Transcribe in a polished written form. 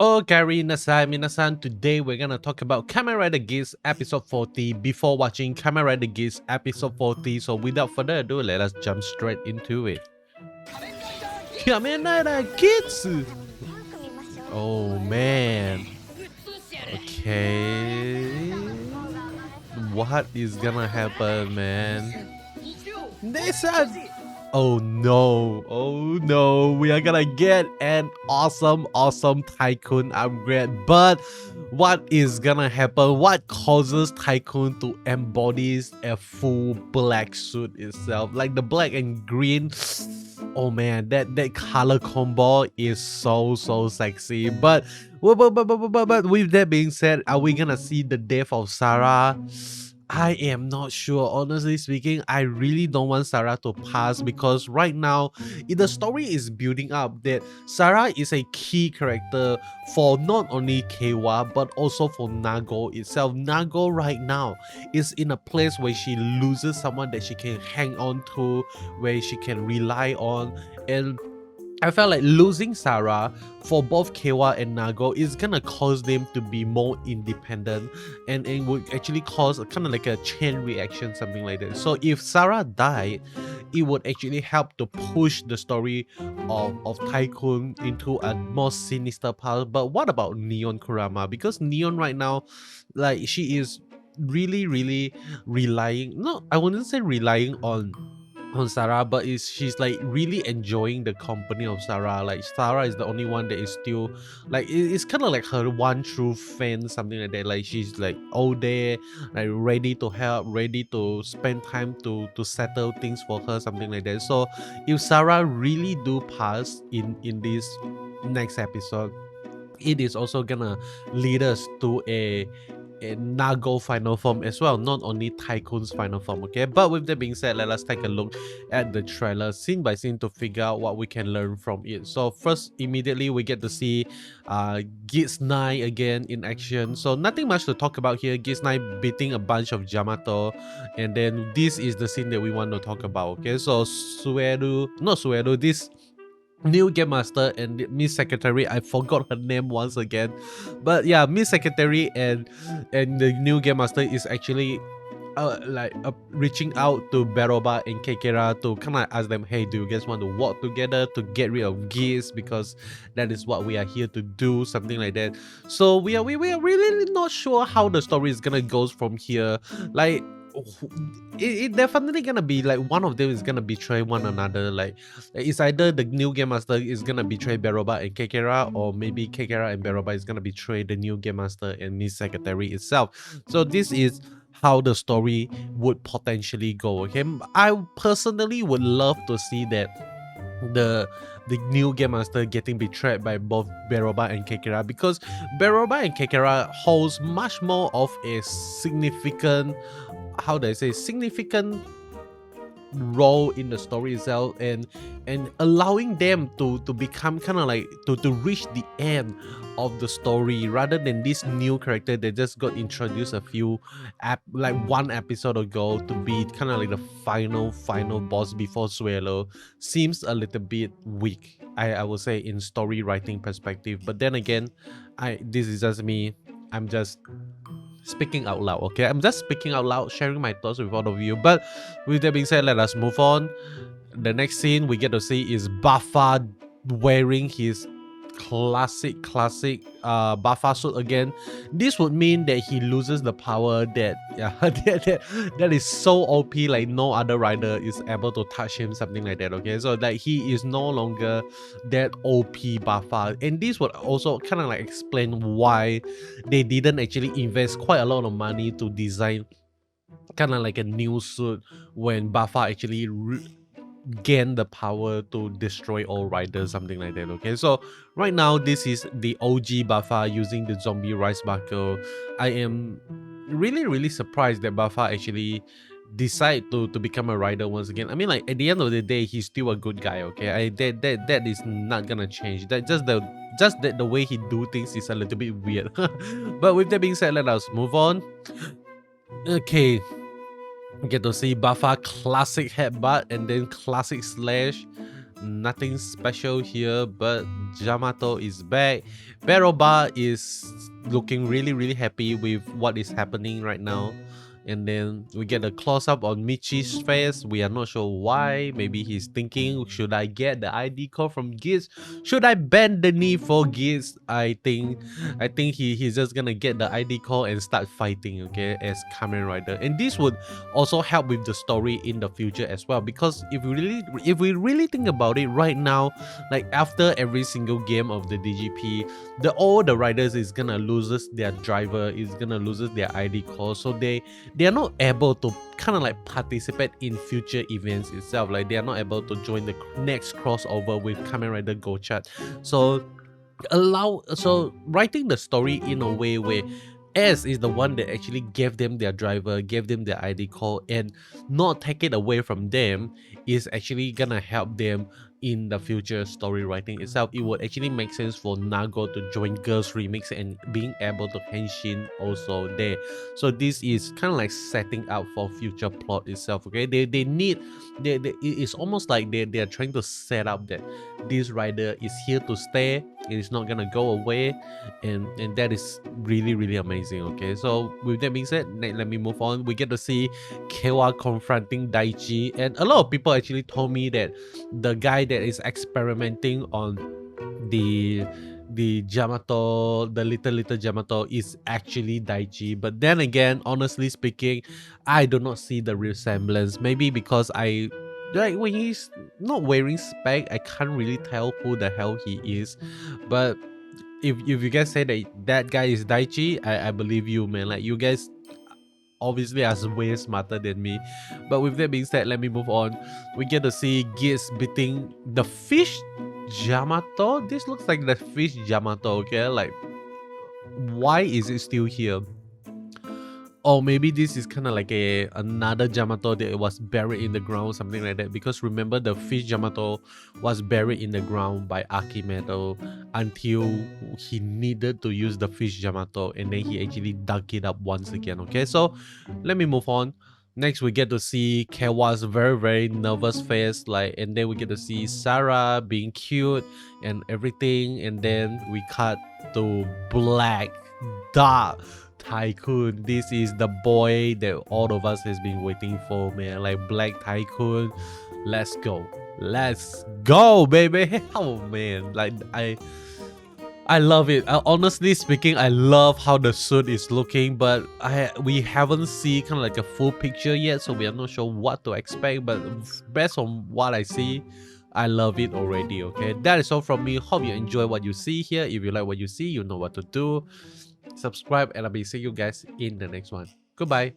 Okay, minasan, today we're gonna talk about Kamen Rider Geats episode 40 before watching Kamen Rider Geats episode 40. So without further ado, let us jump straight into it. Kamen Rider Geats! Oh man. Okay. What is gonna happen, man? Nathan! Oh no, we are gonna get an awesome Tycoon upgrade. But what is gonna happen? What causes Tycoon to embody a full black suit itself? Like the black and green. Oh man, that color combo is so sexy. But with that being said, are we gonna see the death of Sara? I am not sure. Honestly speaking, I really don't want Sara to pass because right now, the story is building up that Sara is a key character for not only Kewa but also for Nago itself. Nago right now is in a place where she loses someone that she can hang on to, where she can rely on, and I felt like losing Sara for both Kewa and Nago is gonna cause them to be more independent, and it would actually cause kind of like a chain reaction, something like that. So if Sara died, it would actually help to push the story of Tycoon into a more sinister path. But what about Neon Kurama? Because Neon right now, like she is really relying, no, I wouldn't say relying on Sarah, but is she's like really enjoying the company of Sarah. Like Sarah is the only one that is still like it's kind of like her one true fan, something like that. Like she's like all there, like ready to help, ready to spend time to settle things for her, something like that. So if Sarah really do pass in this next episode, it is also gonna lead us to a Nago final form as well, not only Tycoon's final form, okay? But with that being said, let us take a look at the trailer scene by scene to figure out what we can learn from it. So first, immediately we get to see Geats 9 again in action. So nothing much to talk about here. Geats 9 beating a bunch of Jyamato, and then this is the scene that we want to talk about, okay? So this new game master and Miss Secretary, I forgot her name once again, but yeah, Miss Secretary and the new game master is actually reaching out to Beroba and Kekera to kind of ask them, hey, do you guys want to work together to get rid of Geats, because that is what we are here to do, something like that. So we are really not sure how the story is gonna go from here. Like it definitely gonna be like one of them is gonna betray one another. Like it's either the new game master is gonna betray Beroba and Kekera, or maybe Kekera and Beroba is gonna betray the new game master and Miss Secretary itself. So this is how the story would potentially go. Okay, I personally would love to see that the new game master getting betrayed by both Beroba and Kekera, because Beroba and Kekera holds much more of a significant, how do I say, significant role in the story itself, and allowing them to become kind of like to reach the end of the story, rather than this new character that just got introduced a few like one episode ago to be kind of like the final boss before Suelo, seems a little bit weak, I would say, in story writing perspective. But then again, this is just me. I'm just speaking out loud, okay? I'm just speaking out loud, sharing my thoughts with all of you. But with that being said, let us move on. The next scene we get to see is Buffa wearing his classic Buffa suit again. This would mean that he loses the power that that is so OP, like no other rider is able to touch him, something like that, okay? So that he is no longer that OP Buffa, and this would also kind of like explain why they didn't actually invest quite a lot of money to design kind of like a new suit when Buffa actually gain the power to destroy all riders, something like that, okay? So right now this is the OG Buffa using the zombie rice buckle. I am really surprised that Buffa actually decide to become a rider once again. I mean, like, at the end of the day, he's still a good guy, okay? That is not gonna change. That just that the way he do things is a little bit weird. But with that being said, let us move on. Okay, get to see Buffa classic headbutt and then classic slash. nothing special here, but Jyamato is back. Beroba is looking really happy with what is happening right now. And then we get a close-up on Michi's face. We are not sure why. Maybe he's thinking, should I get the ID code from Geats? Should I bend the knee for Geats? I think he's just gonna get the ID code and start fighting, okay, as Kamen Rider. And this would also help with the story in the future as well, because if we really think about it right now, like after every single game of the DGP, all the riders is gonna loses their driver, is gonna loses their ID code, so they are not able to kind of like participate in future events itself. Like they are not able to join the next crossover with Kamen Rider Gochat. So writing the story in a way where S is the one that actually gave them their driver, gave them their ID code, and not take it away from them is actually gonna help them in the future story writing itself. It would actually make sense for Nago to join Girls Remix and being able to henshin also there. So this is kind of like setting up for future plot itself. Okay, they need it's almost like they are trying to set up that this rider is here to stay. It is not gonna go away, and that is really amazing. Okay, so with that being said, let me move on. We get to see Kewa confronting Daichi, and a lot of people actually told me that the guy that is experimenting on the Jyamato, the little Jyamato, is actually Daichi. But then again, honestly speaking, I do not see the resemblance. Maybe because when he's not wearing spec, I can't really tell who the hell he is. But if you guys say that guy is Daichi, I believe you, man. Like, you guys obviously are way smarter than me. But with that being said, let me move on. We get to see Geats beating the fish Jyamato. This looks like the fish Jyamato, okay? Like, why is it still here? Or maybe this is kind of like another Jyamato that was buried in the ground, something like that. Because remember, the fish Jyamato was buried in the ground by Akimeto until he needed to use the fish Jyamato, and then he actually dug it up once again. Okay, so let me move on. Next, we get to see Kewa's very nervous face, like, and then we get to see Sara being cute and everything, and then we cut to Black Dark Tycoon. This is the boy that all of us has been waiting for, man. Like, Black Tycoon, let's go, baby. Oh man, like I love it. Honestly speaking, I love how the suit is looking, but we haven't seen kind of like a full picture yet, so we are not sure what to expect. But based on what I see, I love it already. Okay, that is all from me. Hope you enjoy what you see here. If you like what you see, you know what to do. Subscribe, and I'll be seeing you guys in the next one. Goodbye.